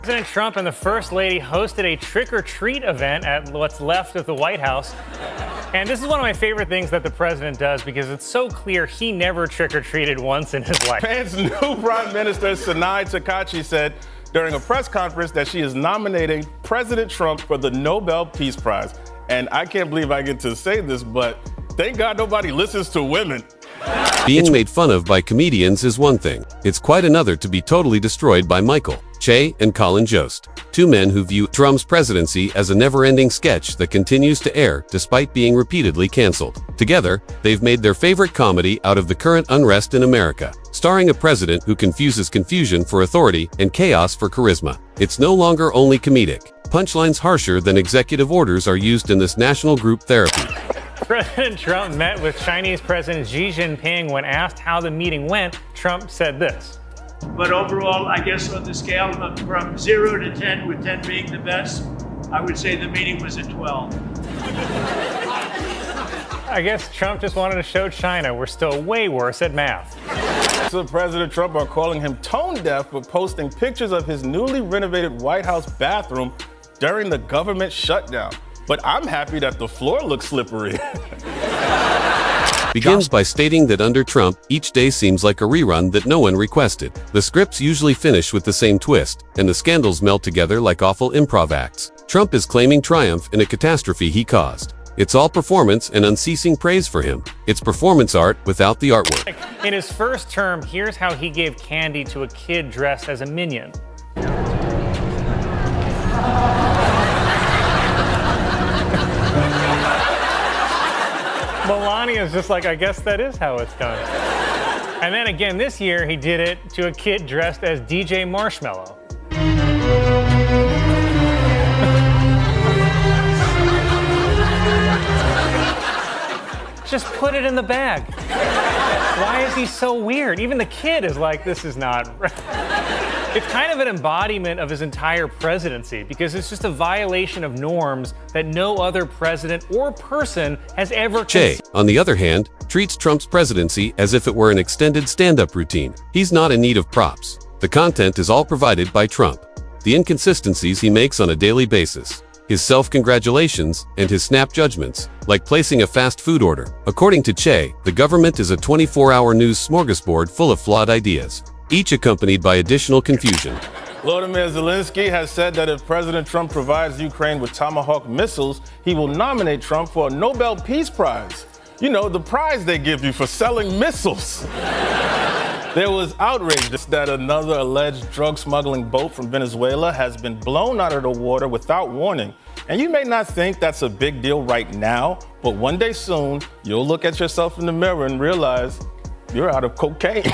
President Trump and the First Lady hosted a trick-or-treat event at what's left of the White House. And this is one of my favorite things that the president does because it's so clear he never trick-or-treated once in his life. Japan's new Prime Minister Sanai Takachi said during a press conference that she is nominating President Trump for the Nobel Peace Prize. And I can't believe I get to say this, but thank God nobody listens to women. Being made fun of by comedians is one thing. It's quite another to be totally destroyed by Michael, Che, and Colin Jost, two men who view Trump's presidency as a never-ending sketch that continues to air despite being repeatedly canceled. Together, they've made their favorite comedy out of the current unrest in America, starring a president who confuses confusion for authority and chaos for charisma. It's no longer only comedic. Punchlines harsher than executive orders are used in this national group therapy. President Trump met with Chinese President Xi Jinping. When asked how the meeting went, Trump said this. But overall, I guess on the scale from 0 to 10, with 10 being the best, I would say the meeting was a 12. I guess Trump just wanted to show China we're still way worse at math. So President Trump are calling him tone deaf for posting pictures of his newly renovated White House bathroom during the government shutdown. But I'm happy that the floor looks slippery. Begins by stating that under Trump, each day seems like a rerun that no one requested. The scripts usually finish with the same twist, and the scandals melt together like awful improv acts. Trump is claiming triumph in a catastrophe he caused. It's all performance and unceasing praise for him. It's performance art without the artwork. In his first term, here's how he gave candy to a kid dressed as a minion. Melania's just like, I guess that is how it's done. And then again this year, he did it to a kid dressed as DJ Marshmallow. Just put it in the bag. Why is he so weird? Even the kid is like, this is not right. It's kind of an embodiment of his entire presidency because it's just a violation of norms that no other president or person has ever Che, on the other hand, treats Trump's presidency as if it were an extended stand-up routine. He's not in need of props. The content is all provided by Trump. The inconsistencies he makes on a daily basis, his self-congratulations, and his snap judgments, like placing a fast food order. According to Che, the government is a 24-hour news smorgasbord full of flawed ideas, each accompanied by additional confusion. Volodymyr Zelensky has said that if President Trump provides Ukraine with Tomahawk missiles, he will nominate Trump for a Nobel Peace Prize. You know, the prize they give you for selling missiles. There was outrage that another alleged drug smuggling boat from Venezuela has been blown out of the water without warning. And you may not think that's a big deal right now, but one day soon, you'll look at yourself in the mirror and realize you're out of cocaine.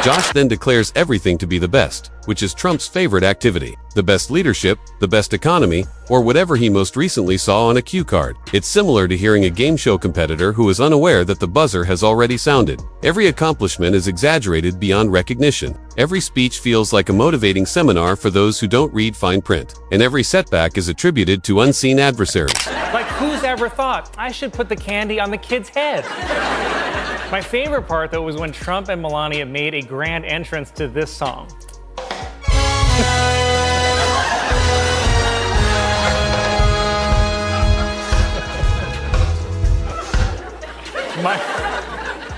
Josh then declares everything to be the best, which is Trump's favorite activity. The best leadership, the best economy, or whatever he most recently saw on a cue card. It's similar to hearing a game show competitor who is unaware that the buzzer has already sounded. Every accomplishment is exaggerated beyond recognition. Every speech feels like a motivating seminar for those who don't read fine print. And every setback is attributed to unseen adversaries. Like, who's ever thought, I should put the candy on the kid's head? My favorite part, though, was when Trump and Melania made a grand entrance to this song.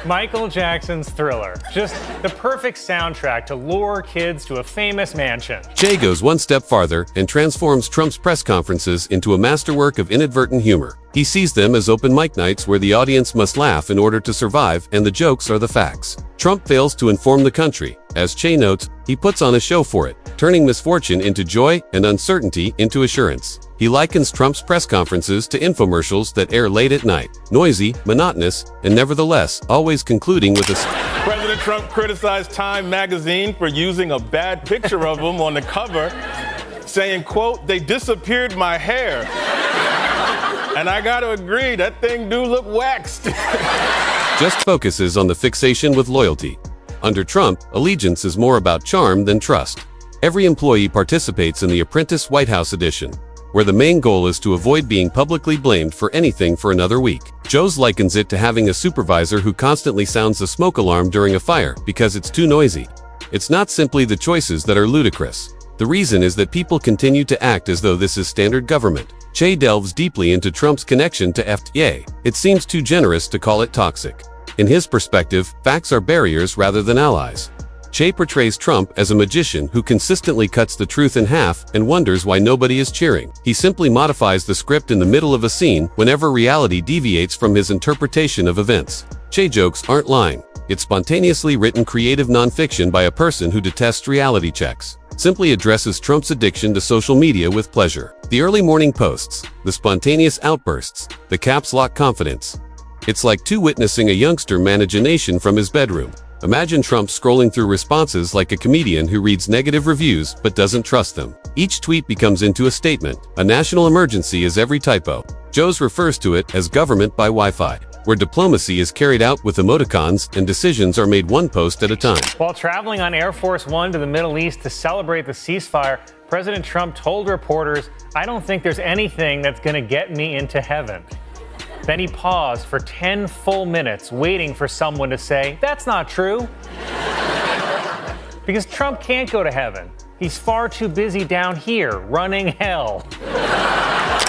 Michael Jackson's Thriller. Just the perfect soundtrack to lure kids to a famous mansion. Che goes one step farther and transforms Trump's press conferences into a masterwork of inadvertent humor. He sees them as open mic nights where the audience must laugh in order to survive, and the jokes are the facts. Trump fails to inform the country. As Che notes, he puts on a show for it, turning misfortune into joy and uncertainty into assurance. He likens Trump's press conferences to infomercials that air late at night, noisy, monotonous, and nevertheless, always concluding with a... President Trump criticized Time magazine for using a bad picture of him on the cover, saying, quote, "They disappeared my hair." And I gotta agree, that thing do look waxed. Just focuses on the fixation with loyalty. Under Trump, allegiance is more about charm than trust. Every employee participates in the Apprentice White House edition, where the main goal is to avoid being publicly blamed for anything for another week. Jost likens it to having a supervisor who constantly sounds the smoke alarm during a fire because it's too noisy. It's not simply the choices that are ludicrous. The reason is that people continue to act as though this is standard government. Che delves deeply into Trump's connection to FTA. It seems too generous to call it toxic. In his perspective, facts are barriers rather than allies. Che portrays Trump as a magician who consistently cuts the truth in half and wonders why nobody is cheering. He simply modifies the script in the middle of a scene whenever reality deviates from his interpretation of events. Che jokes aren't lying. It's spontaneously written creative nonfiction by a person who detests reality checks. Simply addresses Trump's addiction to social media with pleasure. The early morning posts, the spontaneous outbursts, the caps lock confidence. It's like witnessing a youngster manage a nation from his bedroom. Imagine Trump scrolling through responses like a comedian who reads negative reviews but doesn't trust them. Each tweet becomes into a statement. A national emergency is every typo. Jost refers to it as government by Wi-Fi, where diplomacy is carried out with emoticons and decisions are made one post at a time. While traveling on Air Force One to the Middle East to celebrate the ceasefire, President Trump told reporters, "I don't think there's anything that's going to get me into heaven." Then he paused for 10 full minutes, waiting for someone to say, "That's not true." Because Trump can't go to heaven. He's far too busy down here, running hell.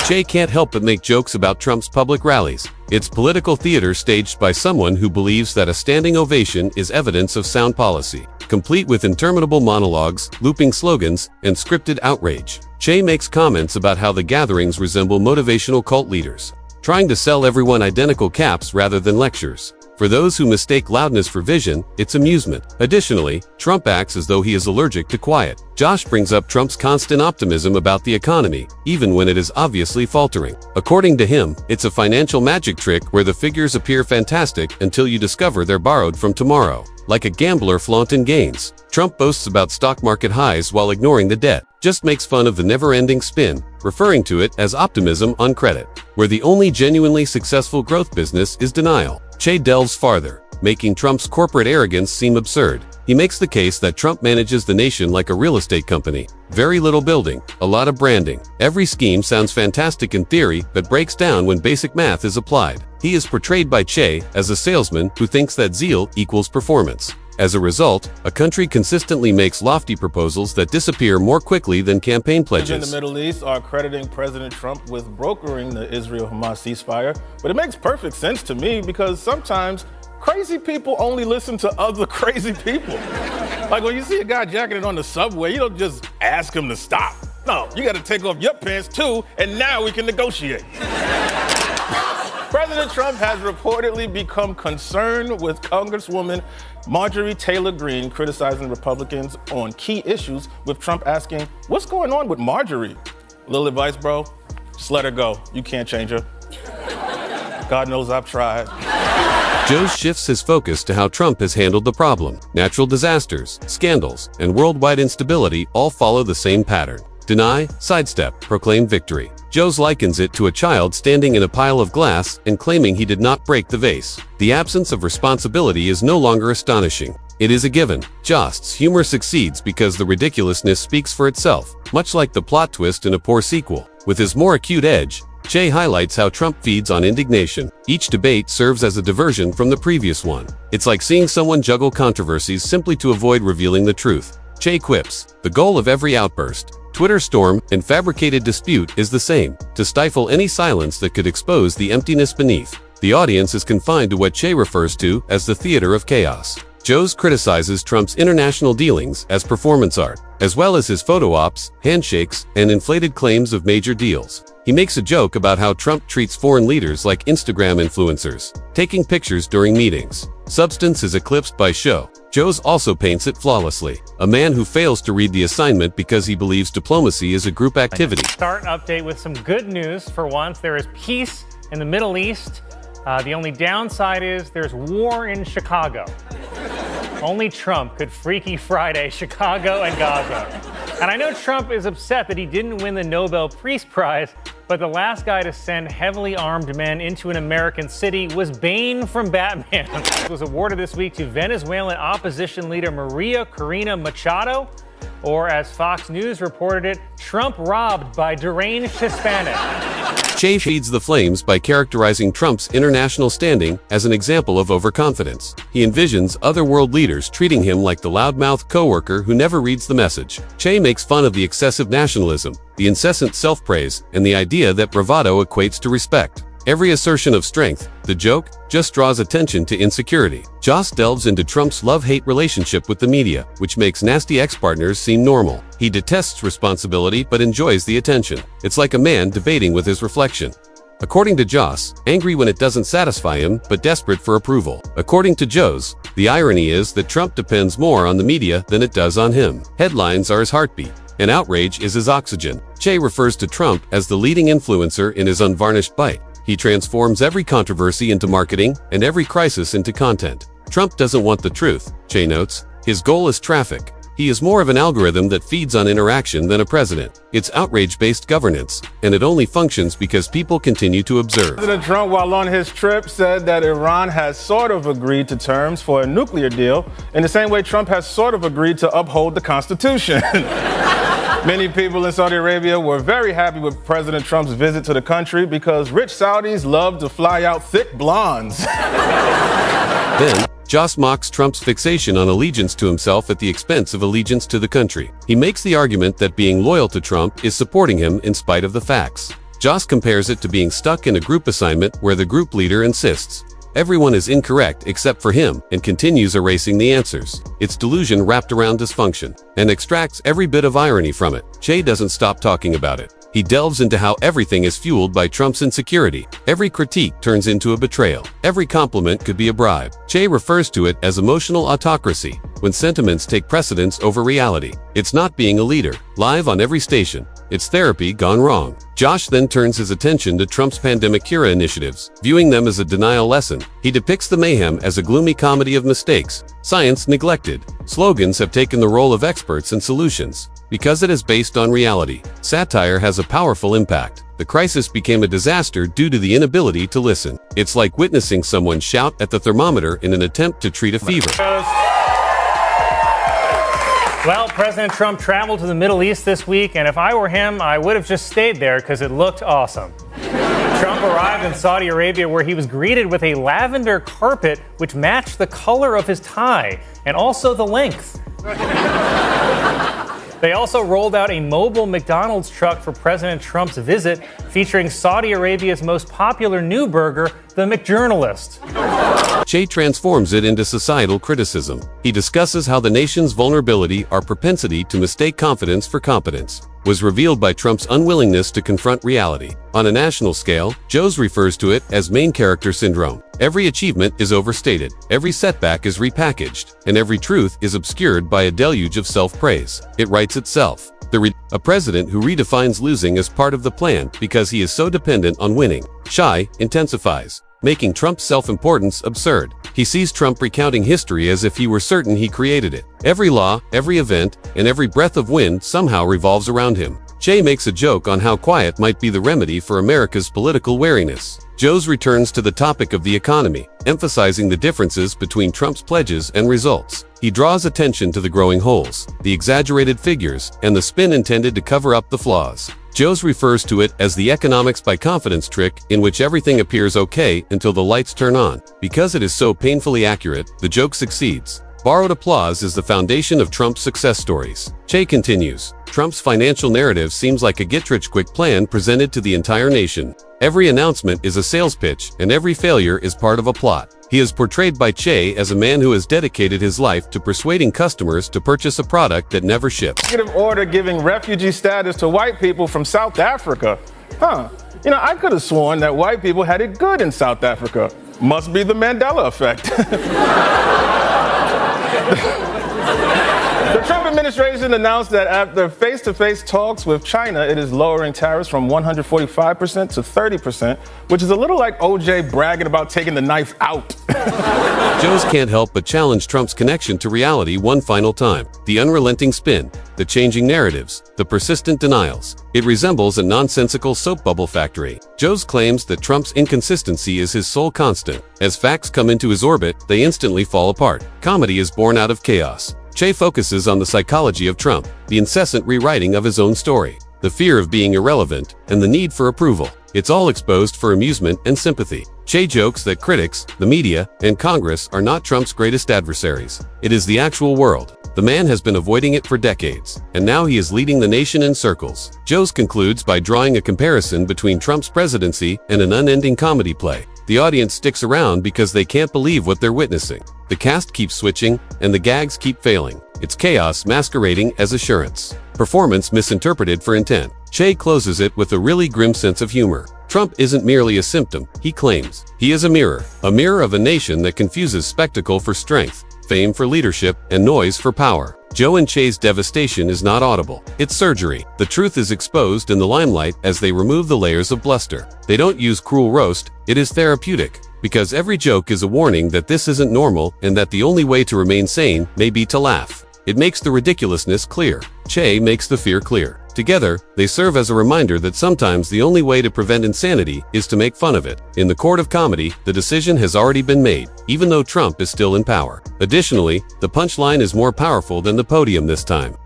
Che can't help but make jokes about Trump's public rallies. It's political theater staged by someone who believes that a standing ovation is evidence of sound policy, complete with interminable monologues, looping slogans, and scripted outrage. Che makes comments about how the gatherings resemble motivational cult leaders, trying to sell everyone identical caps rather than lectures. For those who mistake loudness for vision, it's amusement. Additionally, Trump acts as though he is allergic to quiet. Jost brings up Trump's constant optimism about the economy, even when it is obviously faltering. According to him, it's a financial magic trick where the figures appear fantastic until you discover they're borrowed from tomorrow. Like a gambler flaunting gains, Trump boasts about stock market highs while ignoring the debt. Just makes fun of the never-ending spin, referring to it as optimism on credit, where the only genuinely successful growth business is denial. Che delves farther, making Trump's corporate arrogance seem absurd. He makes the case that Trump manages the nation like a real estate company. Very little building, a lot of branding. Every scheme sounds fantastic in theory, but breaks down when basic math is applied. He is portrayed by Che as a salesman who thinks that zeal equals performance. As a result, a country consistently makes lofty proposals that disappear more quickly than campaign pledges. In the Middle East are crediting President Trump with brokering the Israel-Hamas ceasefire, but it makes perfect sense to me because sometimes crazy people only listen to other crazy people. Like when you see a guy jacketing on the subway, you don't just ask him to stop. No, you got to take off your pants too, and now we can negotiate. President Trump has reportedly become concerned with Congresswoman Marjorie Taylor Greene criticizing Republicans on key issues, with Trump asking, "What's going on with Marjorie?" Little advice, bro, just let her go. You can't change her. God knows I've tried. Jost shifts his focus to how Trump has handled the problem. Natural disasters, scandals, and worldwide instability all follow the same pattern. Deny, sidestep, proclaim victory. Jost likens it to a child standing in a pile of glass and claiming he did not break the vase. The absence of responsibility is no longer astonishing. It is a given. Jost's humor succeeds because the ridiculousness speaks for itself, much like the plot twist in a poor sequel. With his more acute edge, Che highlights how Trump feeds on indignation. Each debate serves as a diversion from the previous one. It's like seeing someone juggle controversies simply to avoid revealing the truth. Che quips, "The goal of every outburst, Twitter storm, and fabricated dispute is the same: to stifle any silence that could expose the emptiness beneath." The audience is confined to what Che refers to as the theater of chaos. Jost criticizes Trump's international dealings as performance art, as well as his photo ops, handshakes, and inflated claims of major deals. He makes a joke about how Trump treats foreign leaders like Instagram influencers, taking pictures during meetings. Substance is eclipsed by show. Jost also paints it flawlessly. A man who fails to read the assignment because he believes diplomacy is a group activity. Start update with some good news for once. There is peace in the Middle East. The only downside is there's war in Chicago. Only Trump could Freaky Friday Chicago and Gaza. And I know Trump is upset that he didn't win the Nobel Peace Prize, but the last guy to send heavily armed men into an American city was Bane from Batman. It was awarded this week to Venezuelan opposition leader Maria Corina Machado. Or as Fox News reported it, Trump robbed by deranged Hispanic. Che feeds the flames by characterizing Trump's international standing as an example of overconfidence. He envisions other world leaders treating him like the loudmouth coworker who never reads the message. Che makes fun of the excessive nationalism, the incessant self-praise, and the idea that bravado equates to respect. Every assertion of strength, the joke, just draws attention to insecurity. Jost delves into Trump's love-hate relationship with the media, which makes nasty ex-partners seem normal. He detests responsibility but enjoys the attention. It's like a man debating with his reflection. According to Jost, angry when it doesn't satisfy him, but desperate for approval. According to Jost, the irony is that Trump depends more on the media than it does on him. Headlines are his heartbeat, and outrage is his oxygen. Che refers to Trump as the leading influencer in his unvarnished bite. He transforms every controversy into marketing and every crisis into content. Trump doesn't want the truth, Che notes. His goal is traffic. He is more of an algorithm that feeds on interaction than a president. It's outrage-based governance, and it only functions because people continue to observe. President Trump, while on his trip, said that Iran has sort of agreed to terms for a nuclear deal in the same way Trump has sort of agreed to uphold the Constitution. Many people in Saudi Arabia were very happy with President Trump's visit to the country because rich Saudis love to fly out thick blondes. Then, Jost mocks Trump's fixation on allegiance to himself at the expense of allegiance to the country. He makes the argument that being loyal to Trump is supporting him in spite of the facts. Jost compares it to being stuck in a group assignment where the group leader insists everyone is incorrect except for him and continues erasing the answers. It's delusion wrapped around dysfunction and extracts every bit of irony from it. Che doesn't stop talking about it. He delves into how everything is fueled by Trump's insecurity. Every critique turns into a betrayal. Every compliment could be a bribe. Che refers to it as emotional autocracy, when sentiments take precedence over reality. It's not being a leader, live on every station. It's therapy gone wrong. Jost then turns his attention to Trump's pandemic cure initiatives, viewing them as a denial lesson. He depicts the mayhem as a gloomy comedy of mistakes, science neglected. Slogans have taken the role of experts and solutions. Because it is based on reality, satire has a powerful impact. The crisis became a disaster due to the inability to listen. It's like witnessing someone shout at the thermometer in an attempt to treat a fever. Well, President Trump traveled to the Middle East this week, and if I were him, I would have just stayed there because it looked awesome. Trump arrived in Saudi Arabia where he was greeted with a lavender carpet which matched the color of his tie and also the length. They also rolled out a mobile McDonald's truck for President Trump's visit, featuring Saudi Arabia's most popular new burger, the McJournalist. Che transforms it into societal criticism. He discusses how the nation's vulnerability, our propensity to mistake confidence for competence, was revealed by Trump's unwillingness to confront reality. On a national scale, Jost refers to it as main character syndrome. Every achievement is overstated, every setback is repackaged, and every truth is obscured by a deluge of self-praise. It writes itself. A president who redefines losing as part of the plan because he is so dependent on winning. Shy intensifies, making Trump's self-importance absurd. He sees Trump recounting history as if he were certain he created it. Every law, every event, and every breath of wind somehow revolves around him. Che makes a joke on how quiet might be the remedy for America's political wariness. Jost returns to the topic of the economy, emphasizing the differences between Trump's pledges and results. He draws attention to the growing holes, the exaggerated figures, and the spin intended to cover up the flaws. Jost refers to it as the economics by confidence trick, in which everything appears okay until the lights turn on. Because it is so painfully accurate, the joke succeeds. Borrowed applause is the foundation of Trump's success stories. Che continues, Trump's financial narrative seems like a get-rich-quick plan presented to the entire nation. Every announcement is a sales pitch, and every failure is part of a plot. He is portrayed by Che as a man who has dedicated his life to persuading customers to purchase a product that never ships. Executive order giving refugee status to white people from South Africa. I could have sworn that white people had it good in South Africa. Must be the Mandela effect. The Trump administration announced that after face-to-face talks with China, it is lowering tariffs from 145% to 30%, which is a little like OJ bragging about taking the knife out. Jost can't help but challenge Trump's connection to reality one final time. The unrelenting spin, the changing narratives, the persistent denials. It resembles a nonsensical soap bubble factory. Jost claims that Trump's inconsistency is his sole constant. As facts come into his orbit, they instantly fall apart. Comedy is born out of chaos. Che focuses on the psychology of Trump, the incessant rewriting of his own story, the fear of being irrelevant, and the need for approval. It's all exposed for amusement and sympathy. Che jokes that critics, the media, and Congress are not Trump's greatest adversaries. It is the actual world. The man has been avoiding it for decades, and now he is leading the nation in circles. Jost concludes by drawing a comparison between Trump's presidency and an unending comedy play. The audience sticks around because they can't believe what they're witnessing. The cast keeps switching, and the gags keep failing. It's chaos masquerading as assurance. Performance misinterpreted for intent. Che closes it with a really grim sense of humor. Trump isn't merely a symptom, he claims. He is a mirror of a nation that confuses spectacle for strength, fame for leadership, and noise for power. Joe and Che's devastation is not audible. It's surgery. The truth is exposed in the limelight as they remove the layers of bluster. They don't use cruel roast, it is therapeutic. Because every joke is a warning that this isn't normal and that the only way to remain sane may be to laugh. It makes the ridiculousness clear. Che makes the fear clear. Together, they serve as a reminder that sometimes the only way to prevent insanity is to make fun of it. In the court of comedy, the decision has already been made, even though Trump is still in power. Additionally, the punchline is more powerful than the podium this time.